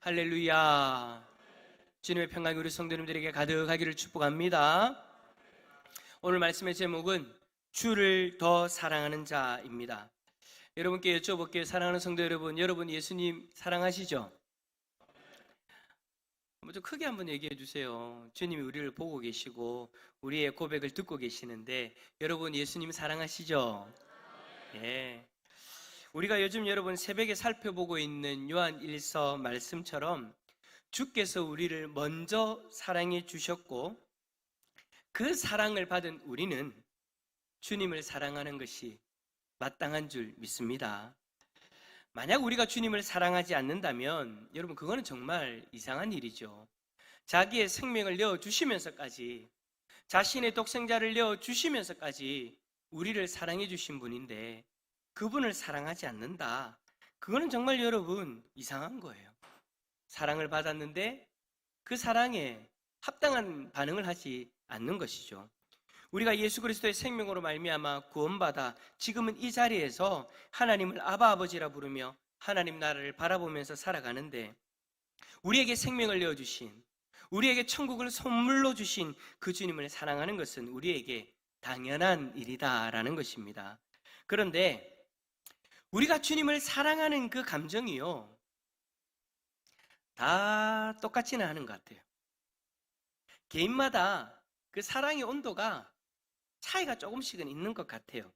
할렐루야. 주님의 평강이 우리 성도님들에게 가득하기를 축복합니다. 오늘 말씀의 제목은 주를 더 사랑하는 자입니다. 여러분께 여쭤볼게요. 사랑하는 성도 여러분, 여러분 예수님 사랑하시죠? 먼저 크게 한번 얘기해 주세요. 주님이 우리를 보고 계시고 우리의 고백을 듣고 계시는데 여러분 예수님 사랑하시죠? 예. 우리가 요즘 여러분 새벽에 살펴보고 있는 요한 1서 말씀처럼 주께서 우리를 먼저 사랑해 주셨고 그 사랑을 받은 우리는 주님을 사랑하는 것이 마땅한 줄 믿습니다. 만약 우리가 주님을 사랑하지 않는다면 여러분 그거는 정말 이상한 일이죠. 자기의 생명을 내어주시면서까지 자신의 독생자를 내어주시면서까지 우리를 사랑해 주신 분인데 그분을 사랑하지 않는다. 그거는 정말 여러분 이상한 거예요. 사랑을 받았는데 그 사랑에 합당한 반응을 하지 않는 것이죠. 우리가 예수 그리스도의 생명으로 말미암아 구원받아 지금은 이 자리에서 하나님을 아바 아버지라 부르며 하나님 나라를 바라보면서 살아가는데 우리에게 생명을 내어주신 우리에게 천국을 선물로 주신 그 주님을 사랑하는 것은 우리에게 당연한 일이다라는 것입니다. 그런데 우리가 주님을 사랑하는 그 감정이요 다 똑같지는 않은 것 같아요. 개인마다 그 사랑의 온도가 차이가 조금씩은 있는 것 같아요.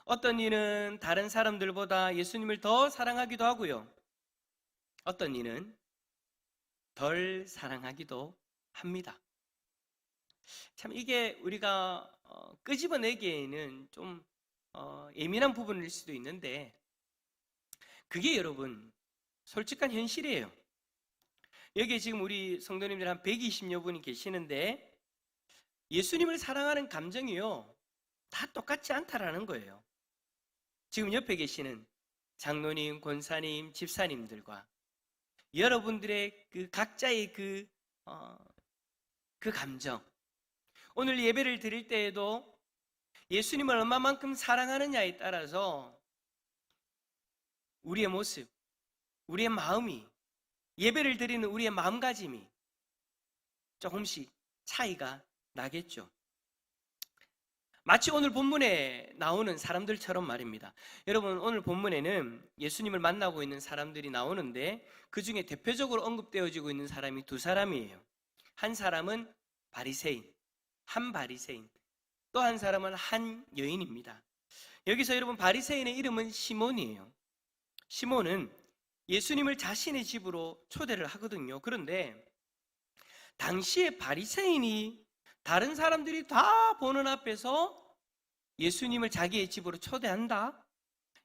어떤 이는 다른 사람들보다 예수님을 더 사랑하기도 하고요, 어떤 이는 덜 사랑하기도 합니다. 참 이게 우리가 끄집어내기에는 좀 예민한 부분일 수도 있는데 그게 여러분 솔직한 현실이에요. 여기에 지금 우리 성도님들 한 120여 분이 계시는데 예수님을 사랑하는 감정이요 다 똑같지 않다라는 거예요. 지금 옆에 계시는 장로님, 권사님, 집사님들과 여러분들의 그 각자의 그 감정, 오늘 예배를 드릴 때에도 예수님을 얼마만큼 사랑하느냐에 따라서 우리의 모습, 우리의 마음이, 예배를 드리는 우리의 마음가짐이 조금씩 차이가 나겠죠. 마치 오늘 본문에 나오는 사람들처럼 말입니다. 여러분 오늘 본문에는 예수님을 만나고 있는 사람들이 나오는데 그 중에 대표적으로 언급되어지고 있는 사람이 두 사람이에요. 한 사람은 바리새인, 한 바리새인, 또 한 사람은 한 여인입니다. 여기서 여러분 바리새인의 이름은 시몬이에요. 시몬은 예수님을 자신의 집으로 초대를 하거든요. 그런데 당시에 바리새인이 다른 사람들이 다 보는 앞에서 예수님을 자기의 집으로 초대한다?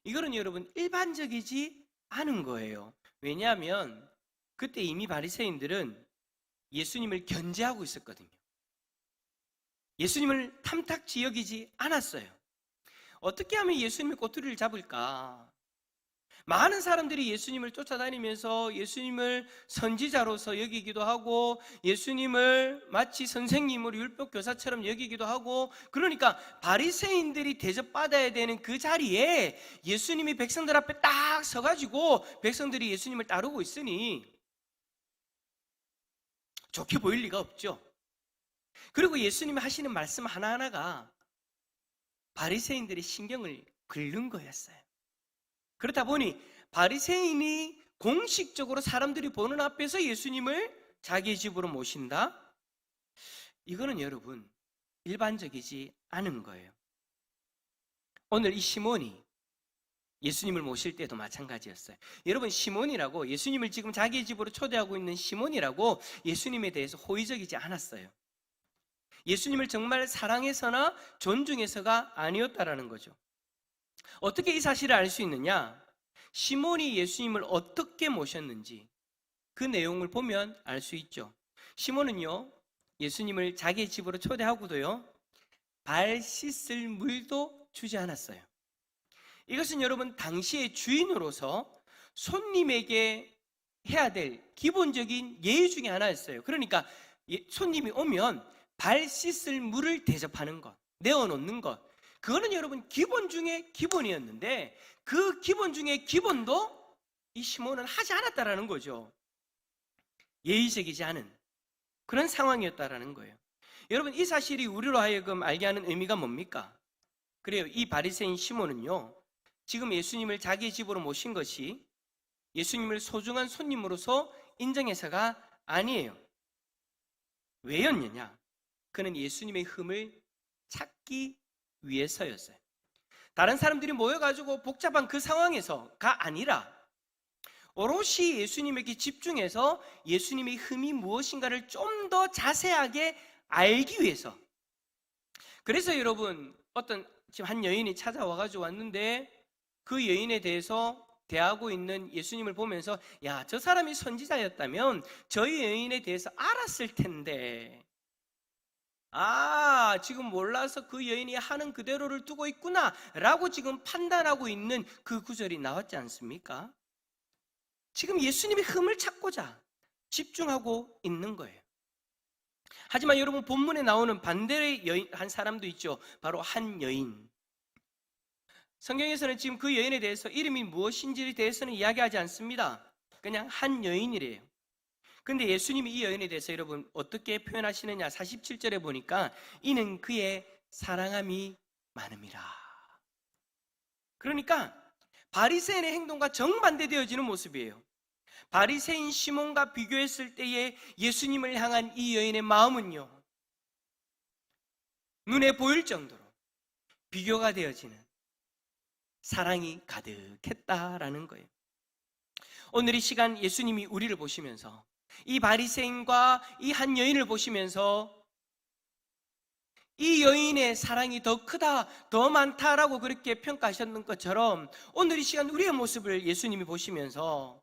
이거는 여러분 일반적이지 않은 거예요. 왜냐하면 그때 이미 바리새인들은 예수님을 견제하고 있었거든요. 예수님을 탐탁지 여기지 않았어요. 어떻게 하면 예수님의 꼬투리를 잡을까? 많은 사람들이 예수님을 쫓아다니면서 예수님을 선지자로서 여기기도 하고 예수님을 마치 선생님으로 율법교사처럼 여기기도 하고, 그러니까 바리새인들이 대접받아야 되는 그 자리에 예수님이 백성들 앞에 딱 서가지고 백성들이 예수님을 따르고 있으니 좋게 보일 리가 없죠. 그리고 예수님이 하시는 말씀 하나하나가 바리새인들의 신경을 긁는 거였어요. 그렇다 보니 바리새인이 공식적으로 사람들이 보는 앞에서 예수님을 자기의 집으로 모신다? 이거는 여러분 일반적이지 않은 거예요. 오늘 이 시몬이 예수님을 모실 때도 마찬가지였어요. 여러분 시몬이라고, 예수님을 지금 자기의 집으로 초대하고 있는 시몬이라고 예수님에 대해서 호의적이지 않았어요. 예수님을 정말 사랑해서나 존중해서가 아니었다라는 거죠. 어떻게 이 사실을 알 수 있느냐? 시몬이 예수님을 어떻게 모셨는지 그 내용을 보면 알 수 있죠. 시몬은요 예수님을 자기의 집으로 초대하고도요 발 씻을 물도 주지 않았어요. 이것은 여러분 당시의 주인으로서 손님에게 해야 될 기본적인 예의 중에 하나였어요. 그러니까 손님이 오면 발 씻을 물을 대접하는 것, 내어놓는 것, 그거는 여러분 기본 중에 기본이었는데 그 기본 중에 기본도 이 시몬은 하지 않았다라는 거죠. 예의적이지 않은 그런 상황이었다라는 거예요. 여러분, 이 사실이 우리로 하여금 알게 하는 의미가 뭡니까? 그래요. 이 바리새인 시몬은요, 지금 예수님을 자기 집으로 모신 것이 예수님을 소중한 손님으로서 인정해서가 아니에요. 왜였느냐? 그는 예수님의 흠을 찾기 위해서였어요. 다른 사람들이 모여가지고 복잡한 그 상황에서가 아니라 오롯이 예수님에게 집중해서 예수님의 흠이 무엇인가를 좀 더 자세하게 알기 위해서. 그래서 여러분, 지금 한 여인이 찾아와가지고 왔는데 그 여인에 대해서 대하고 있는 예수님을 보면서, 야, 저 사람이 선지자였다면 저희 여인에 대해서 알았을 텐데, 지금 몰라서 그 여인이 하는 그대로를 두고 있구나 라고 지금 판단하고 있는 그 구절이 나왔지 않습니까? 지금 예수님의 흠을 찾고자 집중하고 있는 거예요. 하지만 여러분, 본문에 나오는 반대의 여인, 한 사람도 있죠. 바로 한 여인. 성경에서는 지금 그 여인에 대해서 이름이 무엇인지에 대해서는 이야기하지 않습니다. 그냥 한 여인이래요. 근데 예수님이 이 여인에 대해서 여러분 어떻게 표현하시느냐? 47절에 보니까 이는 그의 사랑함이 많음이라. 그러니까 바리새인의 행동과 정반대되어지는 모습이에요. 바리새인 시몬과 비교했을 때의 예수님을 향한 이 여인의 마음은요, 눈에 보일 정도로 비교가 되어지는 사랑이 가득했다라는 거예요. 오늘 이 시간 예수님이 우리를 보시면서 이 바리새인과 이 한 여인을 보시면서 이 여인의 사랑이 더 크다, 더 많다라고 그렇게 평가하셨는 것처럼 오늘 이 시간 우리의 모습을 예수님이 보시면서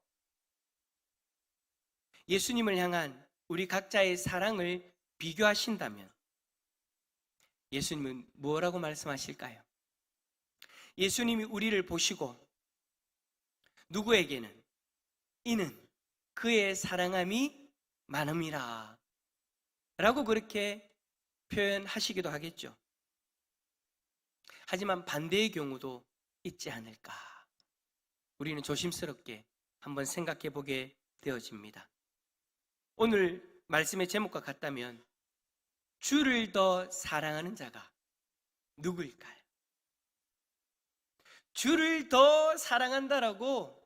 예수님을 향한 우리 각자의 사랑을 비교하신다면 예수님은 뭐라고 말씀하실까요? 예수님이 우리를 보시고 누구에게는 이는 그의 사랑함이 많음이라 라고 그렇게 표현하시기도 하겠죠. 하지만 반대의 경우도 있지 않을까? 우리는 조심스럽게 한번 생각해 보게 되어집니다. 오늘 말씀의 제목과 같다면 주를 더 사랑하는 자가 누구일까요? 주를 더 사랑한다라고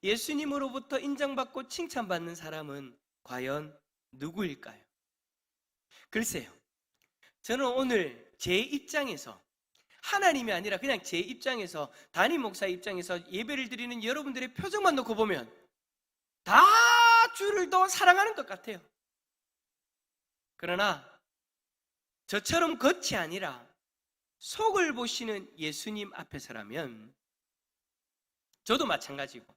예수님으로부터 인정받고 칭찬받는 사람은 과연 누구일까요? 글쎄요, 저는 오늘 제 입장에서, 하나님이 아니라 그냥 제 입장에서, 담임 목사의 입장에서 예배를 드리는 여러분들의 표정만 놓고 보면 다 주를 더 사랑하는 것 같아요. 그러나 저처럼 겉이 아니라 속을 보시는 예수님 앞에서라면 저도 마찬가지고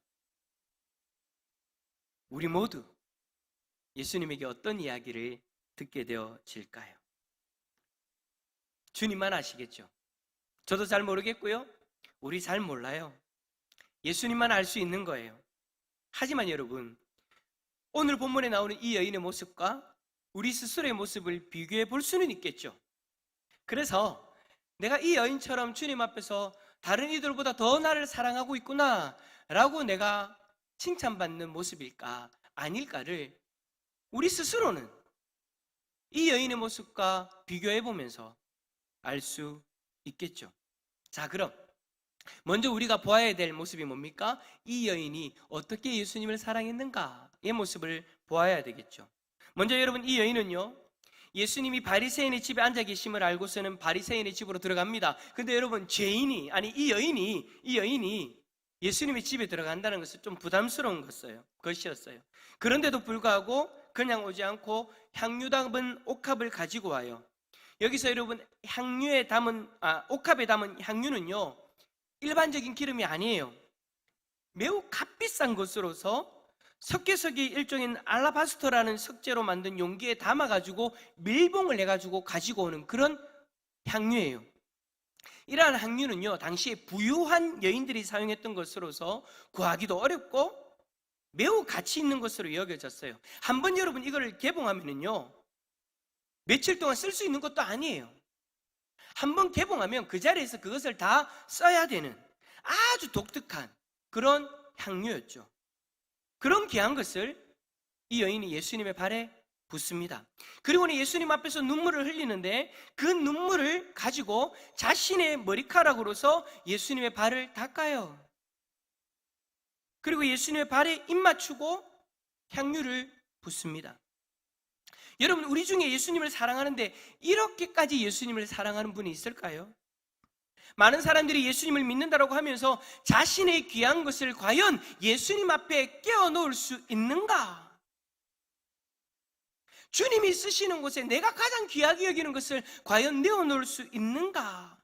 우리 모두 예수님에게 어떤 이야기를 듣게 되어질까요? 주님만 아시겠죠. 저도 잘 모르겠고요, 우리 잘 몰라요. 예수님만 알 수 있는 거예요. 하지만 여러분, 오늘 본문에 나오는 이 여인의 모습과 우리 스스로의 모습을 비교해 볼 수는 있겠죠. 그래서 내가 이 여인처럼 주님 앞에서 다른 이들보다 더 나를 사랑하고 있구나 라고 내가 칭찬받는 모습일까 아닐까를 우리 스스로는 이 여인의 모습과 비교해 보면서 알 수 있겠죠. 자, 그럼 먼저 우리가 보아야 될 모습이 뭡니까? 이 여인이 어떻게 예수님을 사랑했는가의 모습을 보아야 되겠죠. 먼저 여러분, 이 여인은요, 예수님이 바리새인의 집에 앉아 계심을 알고서는 바리새인의 집으로 들어갑니다. 근데 여러분, 이 여인이 예수님의 집에 들어간다는 것은 좀 부담스러운 것이었어요. 그런데도 불구하고 그냥 오지 않고 향유 담은 옥합을 가지고 와요. 여기서 여러분, 옥합에 담은 향유는요, 일반적인 기름이 아니에요. 매우 값비싼 것으로서 석회석이 일종인 알라바스터라는 석재로 만든 용기에 담아가지고 밀봉을 해가지고 가지고 오는 그런 향유예요. 이러한 향유는요, 당시에 부유한 여인들이 사용했던 것으로서 구하기도 어렵고 매우 가치 있는 것으로 여겨졌어요. 한번 여러분 이거를 개봉하면은요, 며칠 동안 쓸 수 있는 것도 아니에요. 한번 개봉하면 그 자리에서 그것을 다 써야 되는 아주 독특한 그런 향유였죠. 그런 귀한 것을 이 여인이 예수님의 발에 붓습니다. 그리고는 예수님 앞에서 눈물을 흘리는데 그 눈물을 가지고 자신의 머리카락으로서 예수님의 발을 닦아요. 그리고 예수님의 발에 입 맞추고 향유를 붓습니다. 여러분, 우리 중에 예수님을 사랑하는데 이렇게까지 예수님을 사랑하는 분이 있을까요? 많은 사람들이 예수님을 믿는다고 하면서 자신의 귀한 것을 과연 예수님 앞에 끼워놓을 수 있는가? 주님이 쓰시는 곳에 내가 가장 귀하게 여기는 것을 과연 내어놓을 수 있는가?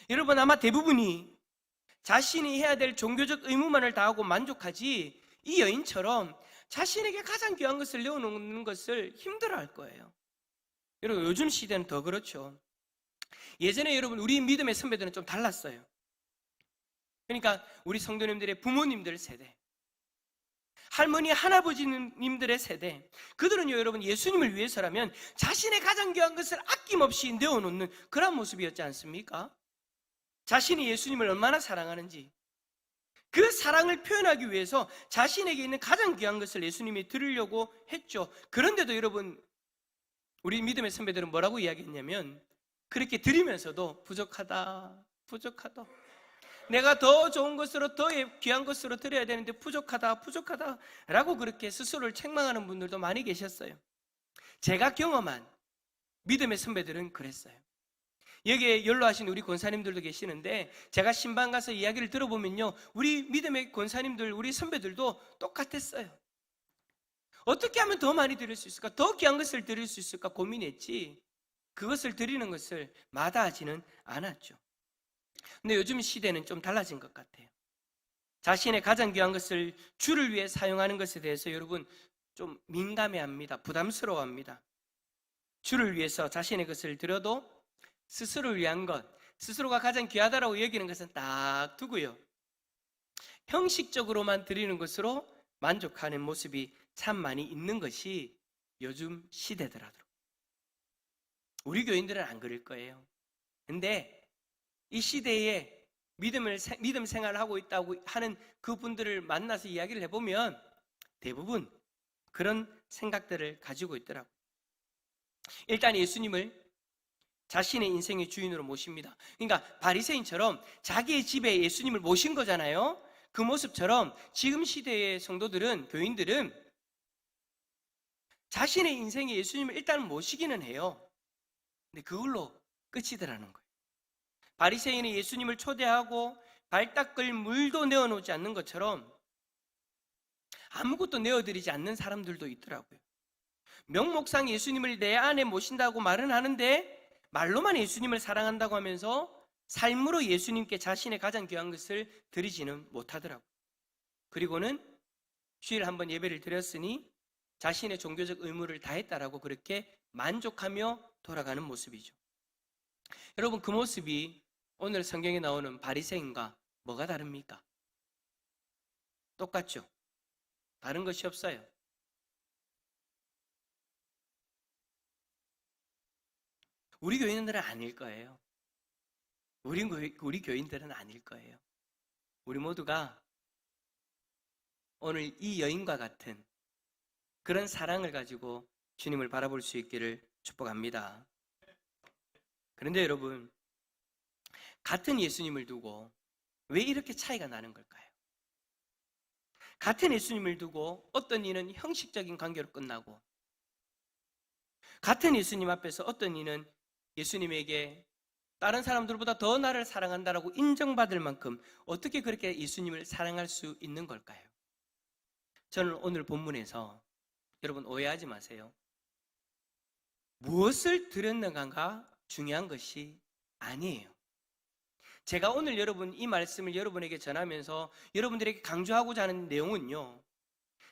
여러분, 아마 대부분이 자신이 해야 될 종교적 의무만을 다하고 만족하지 이 여인처럼 자신에게 가장 귀한 것을 내어놓는 것을 힘들어할 거예요. 여러분, 요즘 시대는 더 그렇죠. 예전에 여러분, 우리 믿음의 선배들은 좀 달랐어요. 그러니까 우리 성도님들의 부모님들 세대, 할머니, 할아버지님들의 세대, 그들은요, 여러분, 예수님을 위해서라면 자신의 가장 귀한 것을 아낌없이 내어놓는 그런 모습이었지 않습니까? 자신이 예수님을 얼마나 사랑하는지 그 사랑을 표현하기 위해서 자신에게 있는 가장 귀한 것을 예수님이 드리려고 했죠. 그런데도 여러분, 우리 믿음의 선배들은 뭐라고 이야기했냐면, 그렇게 드리면서도 부족하다, 부족하다, 내가 더 좋은 것으로, 더 귀한 것으로 드려야 되는데 부족하다, 부족하다 라고 그렇게 스스로를 책망하는 분들도 많이 계셨어요. 제가 경험한 믿음의 선배들은 그랬어요. 여기에 연로하신 우리 권사님들도 계시는데, 제가 신방 가서 이야기를 들어보면요, 우리 믿음의 권사님들, 우리 선배들도 똑같았어요. 어떻게 하면 더 많이 드릴 수 있을까? 더 귀한 것을 드릴 수 있을까 고민했지, 그것을 드리는 것을 마다하지는 않았죠. 근데 요즘 시대는 좀 달라진 것 같아요. 자신의 가장 귀한 것을 주를 위해 사용하는 것에 대해서 여러분 좀 민감해합니다. 부담스러워합니다. 주를 위해서 자신의 것을 드려도 스스로를 위한 것, 스스로가 가장 귀하다라고 여기는 것은 딱 두고요, 형식적으로만 드리는 것으로 만족하는 모습이 참 많이 있는 것이 요즘 시대더라고요. 우리 교인들은 안 그럴 거예요. 근데 이 시대에 믿음 생활을 하고 있다고 하는 그분들을 만나서 이야기를 해보면 대부분 그런 생각들을 가지고 있더라고요. 일단 예수님을 자신의 인생의 주인으로 모십니다. 그러니까 바리새인처럼 자기의 집에 예수님을 모신 거잖아요. 그 모습처럼 지금 시대의 성도들은, 교인들은 자신의 인생에 예수님을 일단 모시기는 해요. 근데 그걸로 끝이더라는 거예요. 바리새인이 예수님을 초대하고 발 닦을 물도 내어놓지 않는 것처럼 아무것도 내어드리지 않는 사람들도 있더라고요. 명목상 예수님을 내 안에 모신다고 말은 하는데 말로만 예수님을 사랑한다고 하면서 삶으로 예수님께 자신의 가장 귀한 것을 드리지는 못하더라고요. 그리고는 주일에 한번 예배를 드렸으니 자신의 종교적 의무를 다했다라고 그렇게 만족하며 돌아가는 모습이죠. 여러분, 그 모습이 오늘 성경에 나오는 바리새인과 뭐가 다릅니까? 똑같죠? 다른 것이 없어요. 우리 교인들은 아닐 거예요. 우리 교인들은 아닐 거예요. 우리 모두가 오늘 이 여인과 같은 그런 사랑을 가지고 주님을 바라볼 수 있기를 축복합니다. 그런데 여러분, 같은 예수님을 두고 왜 이렇게 차이가 나는 걸까요? 같은 예수님을 두고 어떤 이는 형식적인 관계로 끝나고, 같은 예수님 앞에서 어떤 이는 예수님에게 다른 사람들보다 더 나를 사랑한다라고 인정받을 만큼 어떻게 그렇게 예수님을 사랑할 수 있는 걸까요? 저는 오늘 본문에서, 여러분 오해하지 마세요, 무엇을 드렸는가가 중요한 것이 아니에요. 제가 오늘 여러분 이 말씀을 여러분에게 전하면서 여러분들에게 강조하고자 하는 내용은요,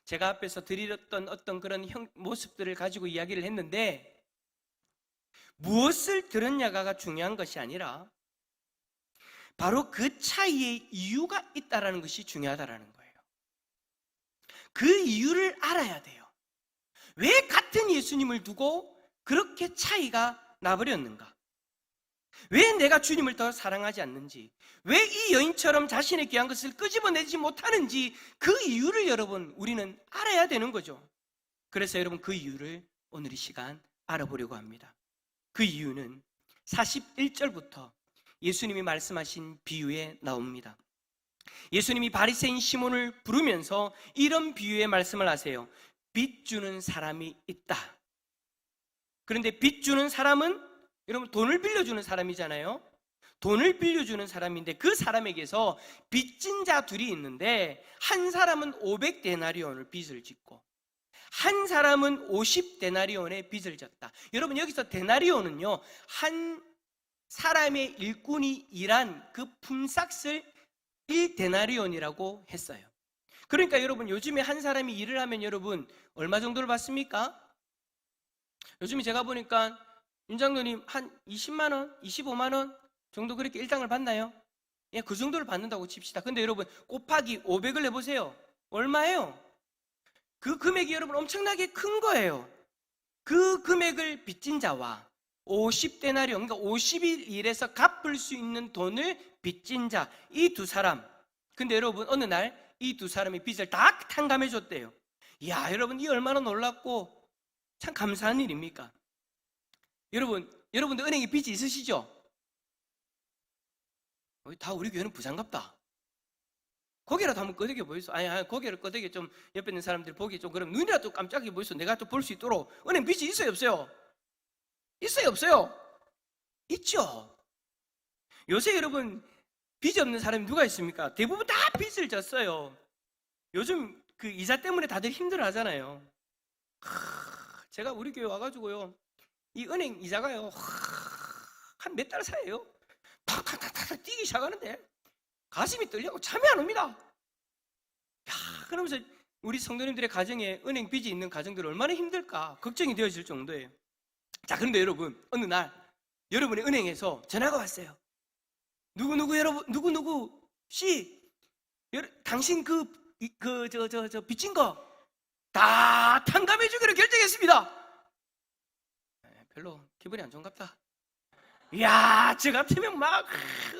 제가 앞에서 드렸던 어떤 그런 모습들을 가지고 이야기를 했는데, 무엇을 들었냐가 중요한 것이 아니라 바로 그 차이에 이유가 있다는 것이 중요하다는 거예요. 그 이유를 알아야 돼요. 왜 같은 예수님을 두고 그렇게 차이가 나버렸는가? 왜 내가 주님을 더 사랑하지 않는지, 왜 이 여인처럼 자신의 귀한 것을 끄집어내지 못하는지, 그 이유를 여러분 우리는 알아야 되는 거죠. 그래서 여러분 그 이유를 오늘 이 시간 알아보려고 합니다. 그 이유는 41절부터 예수님이 말씀하신 비유에 나옵니다. 예수님이 바리새인 시몬을 부르면서 이런 비유의 말씀을 하세요. 빚 주는 사람이 있다. 그런데 빚 주는 사람은 여러분 돈을 빌려주는 사람이잖아요. 돈을 빌려주는 사람인데 그 사람에게서 빚진 자 둘이 있는데 한 사람은 500데나리온을 빚을 짓고 한 사람은 50데나리온의 빚을 졌다. 여러분 여기서 데나리온은요, 한 사람의 일꾼이 일한 그 품삯을 1데나리온이라고 했어요. 그러니까 여러분 요즘에 한 사람이 일을 하면 여러분 얼마 정도를 받습니까? 요즘에 제가 보니까 윤 장로님 한 20만 원, 25만 원 정도 그렇게 일당을 받나요? 예, 그 정도를 받는다고 칩시다. 근데 여러분 곱하기 500을 해보세요. 얼마예요? 그 금액이 여러분 엄청나게 큰 거예요. 그 금액을 빚진 자와 50데나리온, 그러니까 50일 일해서 갚을 수 있는 돈을 빚진 자, 이 두 사람. 근데 여러분 어느 날 이 두 사람의 빚을 다 탕감해 줬대요. 이야, 여러분 이 얼마나 놀랍고 참 감사한 일입니까? 여러분들 은행에 빚이 있으시죠? 다 우리 교회는 부장갑다. 고개라도 한번 끄덕여 보이소. 아니, 고개를 끄덕여 좀 옆에 있는 사람들이 보기 좀 그럼 눈이라도 깜짝이게 보이소. 내가 또 볼 수 있도록. 은행 빚이 있어요, 없어요? 있어요, 없어요? 있죠. 요새 여러분 빚이 없는 사람이 누가 있습니까? 대부분 다 빚을 졌어요. 요즘 그 이자 때문에 다들 힘들어 하잖아요. 제가 우리 교회 와가지고요, 이 은행 이자가요 한 몇 달 사이에요 탁탁탁탁 뛰기 시작하는데 가슴이 떨리고 잠이 안 옵니다. 야, 그러면서 우리 성도님들의 가정에 은행 빚이 있는 가정들 얼마나 힘들까 걱정이 되어질 정도예요. 자, 그런데 여러분 어느 날 여러분의 은행에서 전화가 왔어요. 누구누구 씨, 당신 저 빚진 거 다 탕감해 주기로 결정했습니다. 별로 기분이 안 좋은갑다. 이야, 저 같으면 막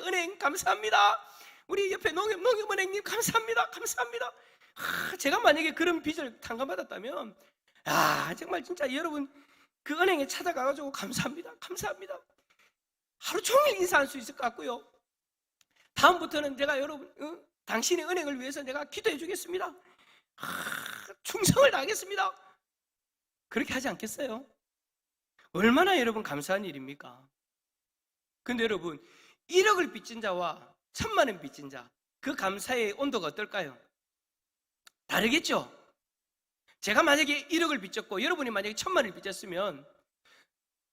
은행 감사합니다. 우리 옆에 농협은행님 감사합니다. 제가 만약에 그런 빚을 탕감받았다면 정말 진짜 여러분 그 은행에 찾아가가지고 감사합니다. 하루 종일 인사할 수 있을 것 같고요. 다음부터는 제가 여러분 당신의 은행을 위해서 내가 기도해 주겠습니다. 충성을 다하겠습니다. 그렇게 하지 않겠어요? 얼마나 여러분 감사한 일입니까? 근데 여러분 1억을 빚진 자와 1,000만 원 빚진 자, 그 감사의 온도가 어떨까요? 다르겠죠? 제가 만약에 1억을 빚졌고 여러분이 만약에 1,000만 원을 빚졌으면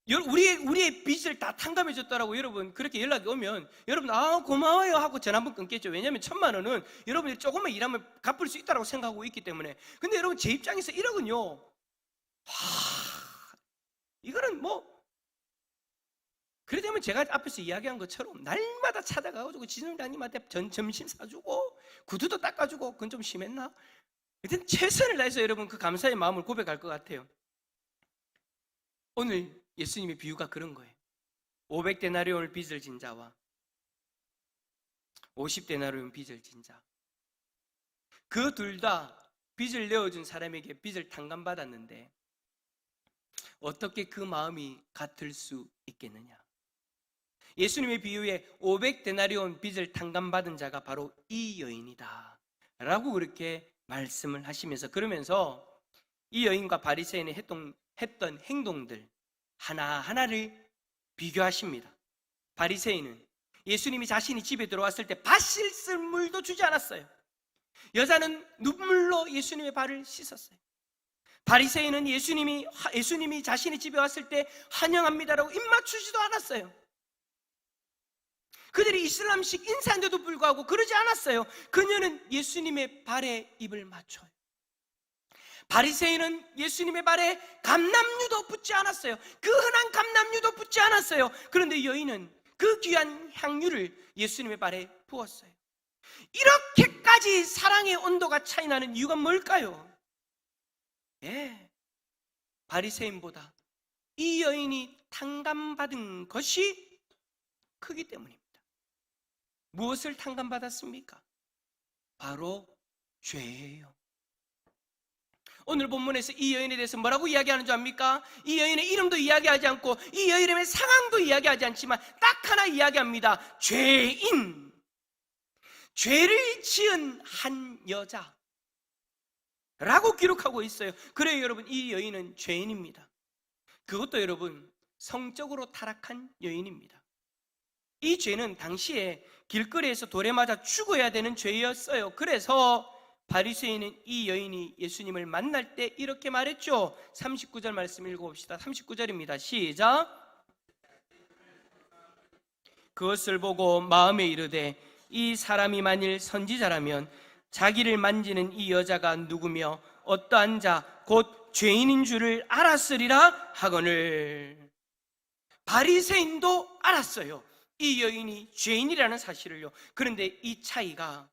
우리의 빚을 다 탕감해 줬다라고 여러분 그렇게 연락이 오면 여러분 고마워요 하고 전화 한번 끊겠죠. 왜냐하면 1,000만 원은 여러분이 조금만 일하면 갚을 수 있다고 생각하고 있기 때문에. 근데 여러분 제 입장에서 1억은요 이거는 그러려면 제가 앞에서 이야기한 것처럼 날마다 찾아가가지고 지점장님한테 점심 사주고 구두도 닦아주고 그건 좀 심했나? 하여튼 최선을 다해서 여러분 그 감사의 마음을 고백할 것 같아요. 오늘 예수님의 비유가 그런 거예요. 500데나리온을 빚을 진 자와 50데나리온 빚을 진 자, 그 둘 다 빚을 내어준 사람에게 빚을 탕감받았는데 어떻게 그 마음이 같을 수 있겠느냐? 예수님의 비유에 500데나리온 빚을 탕감받은 자가 바로 이 여인이다 라고 그렇게 말씀을 하시면서, 그러면서 이 여인과 바리새인이 했던 행동들 하나하나를 비교하십니다. 바리새인은 예수님이 자신이 집에 들어왔을 때 발 씻을 물도 주지 않았어요. 여자는 눈물로 예수님의 발을 씻었어요. 바리새인은 예수님이 자신의 집에 왔을 때 환영합니다라고 입 맞추지도 않았어요. 그들이 이슬람식 인사인데도 불구하고 그러지 않았어요. 그녀는 예수님의 발에 입을 맞춰요. 바리새인은 예수님의 발에 감람유도 붓지 않았어요. 그 흔한 감람유도 붓지 않았어요. 그런데 여인은 그 귀한 향유를 예수님의 발에 부었어요. 이렇게까지 사랑의 온도가 차이 나는 이유가 뭘까요? 바리새인보다 이 여인이 탕감받은 것이 크기 때문입니다. 무엇을 탕감받았습니까? 바로 죄예요. 오늘 본문에서 이 여인에 대해서 뭐라고 이야기하는 줄 압니까? 이 여인의 이름도 이야기하지 않고 이 여인의 상황도 이야기하지 않지만 딱 하나 이야기합니다. 죄인, 죄를 지은 한 여자라고 기록하고 있어요. 그래요 여러분, 이 여인은 죄인입니다. 그것도 여러분 성적으로 타락한 여인입니다. 이 죄는 당시에 길거리에서 돌에 맞아 죽어야 되는 죄였어요. 그래서 바리새인은 이 여인이 예수님을 만날 때 이렇게 말했죠. 39절 말씀 읽어봅시다. 39절입니다. 시작. 그것을 보고 마음에 이르되 이 사람이 만일 선지자라면 자기를 만지는 이 여자가 누구며 어떠한 자 곧 죄인인 줄을 알았으리라 하거늘. 바리새인도 알았어요. 이 여인이 죄인이라는 사실을요. 그런데 이 차이가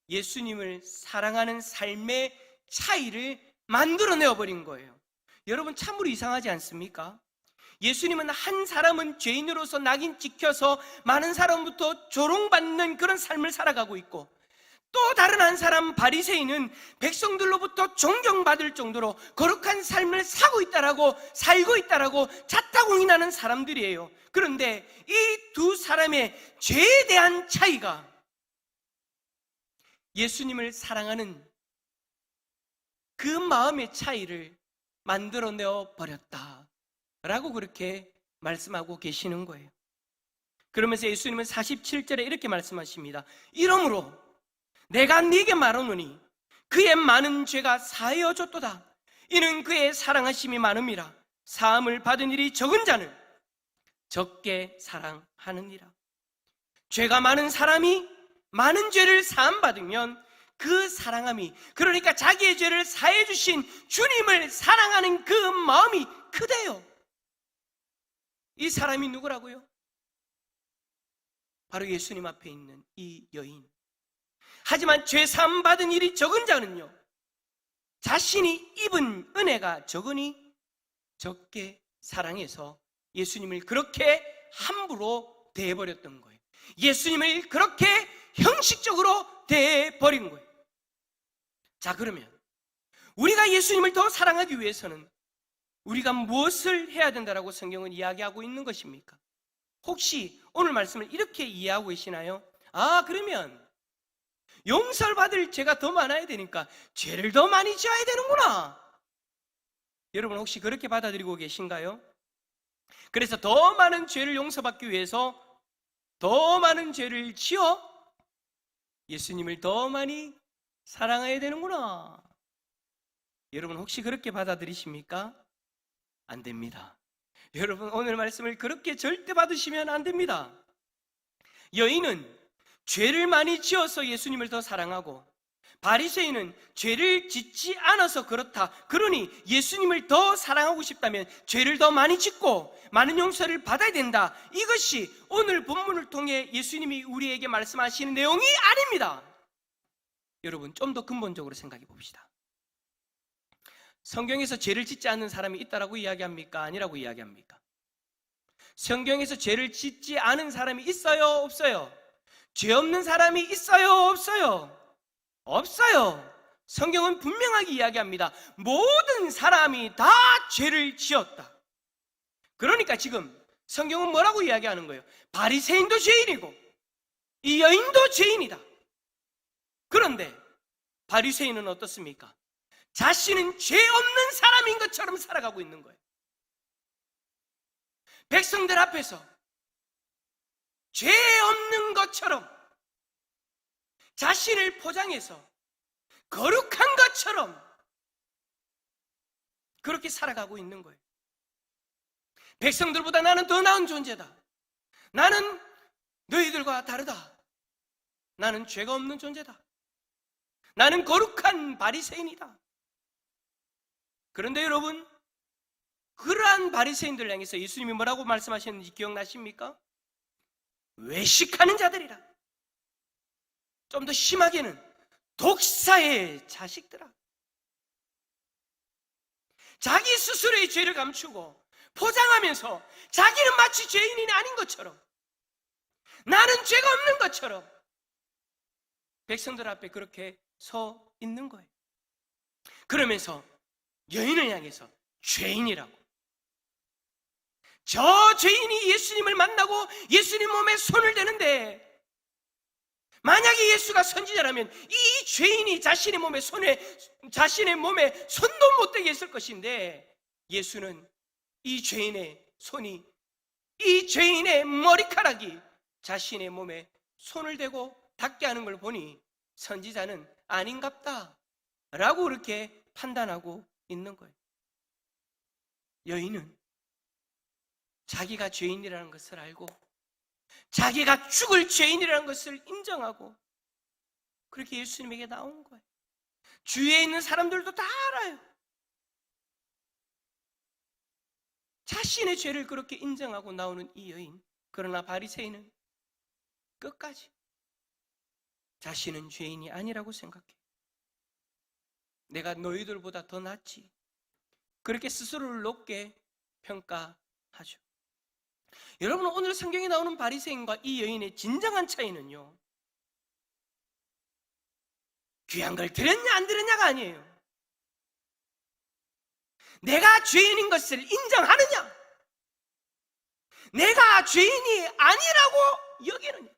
예수님을 사랑하는 삶의 차이를 만들어내어 버린 거예요. 여러분 참으로 이상하지 않습니까? 예수님은 한 사람은 죄인으로서 낙인 찍혀서 많은 사람부터 조롱받는 그런 삶을 살아가고 있고, 또 다른 한 사람 바리새인은 백성들로부터 존경받을 정도로 거룩한 삶을 살고 있다라고 자타공이 나는 사람들이에요. 그런데 이 두 사람의 죄에 대한 차이가 예수님을 사랑하는 그 마음의 차이를 만들어내어 버렸다라고 그렇게 말씀하고 계시는 거예요. 그러면서 예수님은 47절에 이렇게 말씀하십니다. 이러므로 내가 네게 말하노니 그의 많은 죄가 사하여졌도다. 이는 그의 사랑하심이 많음이라. 사함을 받은 일이 적은 자는 적게 사랑하느니라. 죄가 많은 사람이 많은 죄를 사함받으면 그 사랑함이, 그러니까 자기의 죄를 사해 주신 주님을 사랑하는 그 마음이 크대요. 이 사람이 누구라고요? 바로 예수님 앞에 있는 이 여인. 하지만 죄 사함 받은 일이 적은 자는요, 자신이 입은 은혜가 적으니 적게 사랑해서 예수님을 그렇게 함부로 대해버렸던 거예요. 예수님을 그렇게 형식적으로 대해버린 거예요. 자, 그러면 우리가 예수님을 더 사랑하기 위해서는 우리가 무엇을 해야 된다라고 성경은 이야기하고 있는 것입니까? 혹시 오늘 말씀을 이렇게 이해하고 계시나요? 그러면 용서를 받을 죄가 더 많아야 되니까 죄를 더 많이 지어야 되는구나. 여러분 혹시 그렇게 받아들이고 계신가요? 그래서 더 많은 죄를 용서받기 위해서 더 많은 죄를 지어 예수님을 더 많이 사랑해야 되는구나. 여러분 혹시 그렇게 받아들이십니까? 안 됩니다. 여러분 오늘 말씀을 그렇게 절대 받으시면 안 됩니다. 여인은 죄를 많이 지어서 예수님을 더 사랑하고, 바리새인은 죄를 짓지 않아서 그렇다, 그러니 예수님을 더 사랑하고 싶다면 죄를 더 많이 짓고 많은 용서를 받아야 된다. 이것이 오늘 본문을 통해 예수님이 우리에게 말씀하시는 내용이 아닙니다. 여러분 좀 더 근본적으로 생각해 봅시다. 성경에서 죄를 짓지 않는 사람이 있다라고 이야기합니까? 아니라고 이야기합니까? 성경에서 죄를 짓지 않은 사람이 있어요? 없어요? 죄 없는 사람이 있어요? 없어요? 없어요. 성경은 분명하게 이야기합니다. 모든 사람이 다 죄를 지었다. 그러니까 지금 성경은 뭐라고 이야기하는 거예요? 바리새인도 죄인이고 이 여인도 죄인이다. 그런데 바리새인은 어떻습니까? 자신은 죄 없는 사람인 것처럼 살아가고 있는 거예요. 백성들 앞에서 죄 없는 것처럼 자신을 포장해서 거룩한 것처럼 그렇게 살아가고 있는 거예요. 백성들보다 나는 더 나은 존재다. 나는 너희들과 다르다. 나는 죄가 없는 존재다. 나는 거룩한 바리새인이다. 그런데 여러분, 그러한 바리새인들을 향해서 예수님이 뭐라고 말씀하셨는지 기억나십니까? 외식하는 자들이라. 좀 더 심하게는 독사의 자식들아. 자기 스스로의 죄를 감추고 포장하면서 자기는 마치 죄인이 아닌 것처럼, 나는 죄가 없는 것처럼 백성들 앞에 그렇게 서 있는 거예요. 그러면서 여인을 향해서 죄인이라고, 저 죄인이 예수님을 만나고 예수님 몸에 손을 대는데, 만약에 예수가 선지자라면 이 죄인이 자신의 몸에 손도 못 대게 했을 것인데, 예수는 이 죄인의 손이, 이 죄인의 머리카락이 자신의 몸에 손을 대고 닿게 하는 걸 보니 선지자는 아닌갑다 라고 그렇게 판단하고 있는 거예요. 여인은 자기가 죄인이라는 것을 알고 자기가 죽을 죄인이라는 것을 인정하고 그렇게 예수님에게 나온 거예요. 주위에 있는 사람들도 다 알아요. 자신의 죄를 그렇게 인정하고 나오는 이 여인. 그러나 바리새인은 끝까지 자신은 죄인이 아니라고 생각해. 내가 너희들보다 더 낫지, 그렇게 스스로를 높게 평가하죠. 여러분, 오늘 성경에 나오는 바리새인과 이 여인의 진정한 차이는요, 귀한 걸 들었냐 안 들었냐가 아니에요. 내가 죄인인 것을 인정하느냐, 내가 죄인이 아니라고 여기느냐.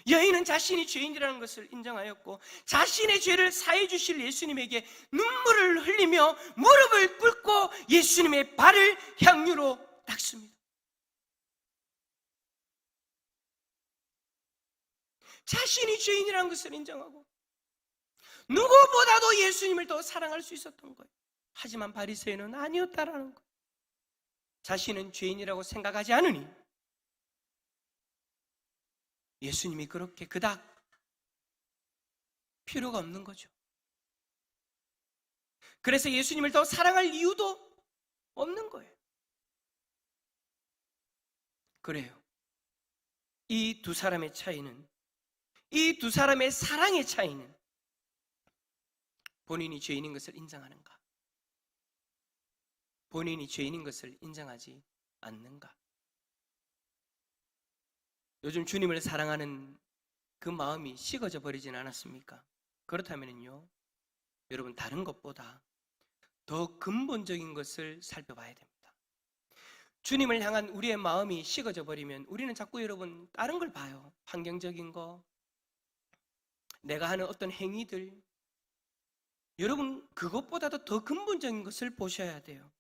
여인은 자신이 죄인이라는 것을 인정하였고 자신의 죄를 사해 주실 예수님에게 눈물을 흘리며 무릎을 꿇고 예수님의 발을 향유로 닦습니다. 자신이 죄인이라는 것을 인정하고 누구보다도 예수님을 더 사랑할 수 있었던 거예요. 하지만 바리새인은 아니었다라는 거예요. 자신은 죄인이라고 생각하지 않으니 예수님이 그렇게 그닥 필요가 없는 거죠. 그래서 예수님을 더 사랑할 이유도 없는 거예요. 그래요. 이 두 사람의 차이는, 이 두 사람의 사랑의 차이는 본인이 죄인인 것을 인정하는가, 본인이 죄인인 것을 인정하지 않는가. 요즘 주님을 사랑하는 그 마음이 식어져 버리진 않았습니까? 그렇다면요, 여러분, 다른 것보다 더 근본적인 것을 살펴봐야 됩니다. 주님을 향한 우리의 마음이 식어져 버리면 우리는 자꾸 여러분 다른 걸 봐요. 환경적인 거, 내가 하는 어떤 행위들. 여러분, 그것보다도 더 근본적인 것을 보셔야 돼요.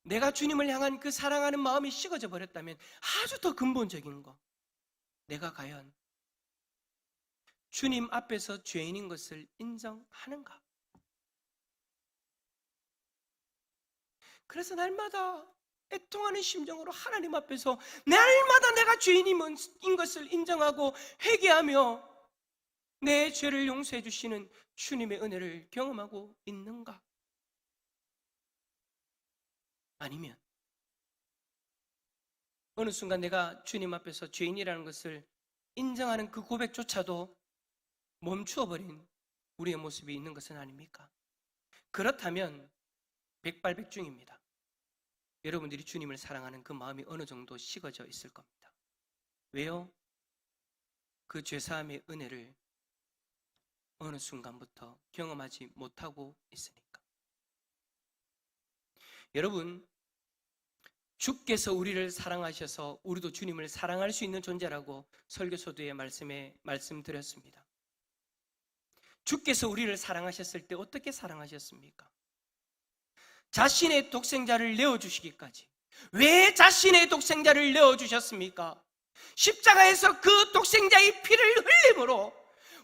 내가 주님을 향한 그 사랑하는 마음이 식어져 버렸다면 아주 더 근본적인 거, 내가 과연 주님 앞에서 죄인인 것을 인정하는가? 그래서 날마다 애통하는 심정으로 하나님 앞에서 날마다 내가 죄인인 것을 인정하고 회개하며 내 죄를 용서해 주시는 주님의 은혜를 경험하고 있는가? 아니면 어느 순간 내가 주님 앞에서 죄인이라는 것을 인정하는 그 고백조차도 멈추어버린 우리의 모습이 있는 것은 아닙니까? 그렇다면 백발백중입니다. 여러분들이 주님을 사랑하는 그 마음이 어느 정도 식어져 있을 겁니다. 왜요? 그 죄사함의 은혜를 어느 순간부터 경험하지 못하고 있으니까. 여러분, 주께서 우리를 사랑하셔서 우리도 주님을 사랑할 수 있는 존재라고 설교서두에 말씀드렸습니다. 주께서 우리를 사랑하셨을 때 어떻게 사랑하셨습니까? 자신의 독생자를 내어주시기까지. 왜 자신의 독생자를 내어주셨습니까? 십자가에서 그 독생자의 피를 흘림으로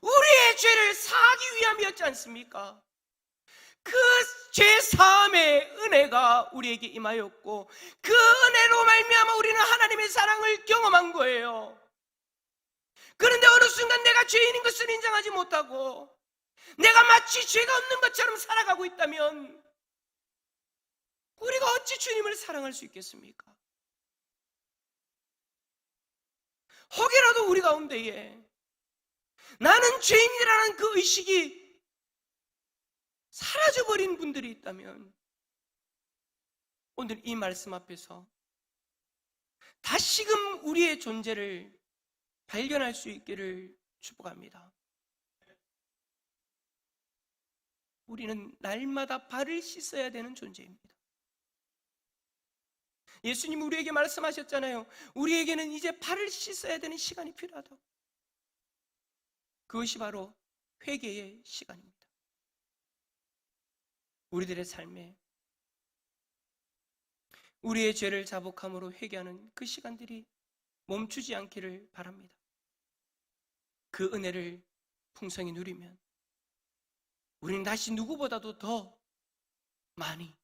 우리의 죄를 사하기 위함이었지 않습니까? 그 죄사함의 은혜가 우리에게 임하였고 그 은혜로 말미암아 우리는 하나님의 사랑을 경험한 거예요. 그런데 어느 순간 내가 죄인인 것을 인정하지 못하고 내가 마치 죄가 없는 것처럼 살아가고 있다면 우리가 어찌 주님을 사랑할 수 있겠습니까? 혹이라도 우리 가운데에 나는 죄인이라는 그 의식이 사라져버린 분들이 있다면 오늘 이 말씀 앞에서 다시금 우리의 존재를 발견할 수 있기를 축복합니다. 우리는 날마다 발을 씻어야 되는 존재입니다. 예수님 우리에게 말씀하셨잖아요. 우리에게는 이제 발을 씻어야 되는 시간이 필요하다고. 그것이 바로 회개의 시간입니다. 우리들의 삶에 우리의 죄를 자복함으로 회개하는 그 시간들이 멈추지 않기를 바랍니다. 그 은혜를 풍성히 누리면 우리는 다시 누구보다도 더 많이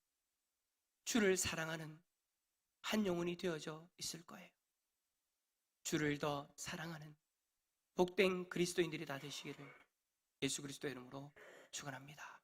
주를 사랑하는 한 영혼이 되어져 있을 거예요. 주를 더 사랑하는 복된 그리스도인들이 다 되시기를 예수 그리스도의 이름으로 축원합니다.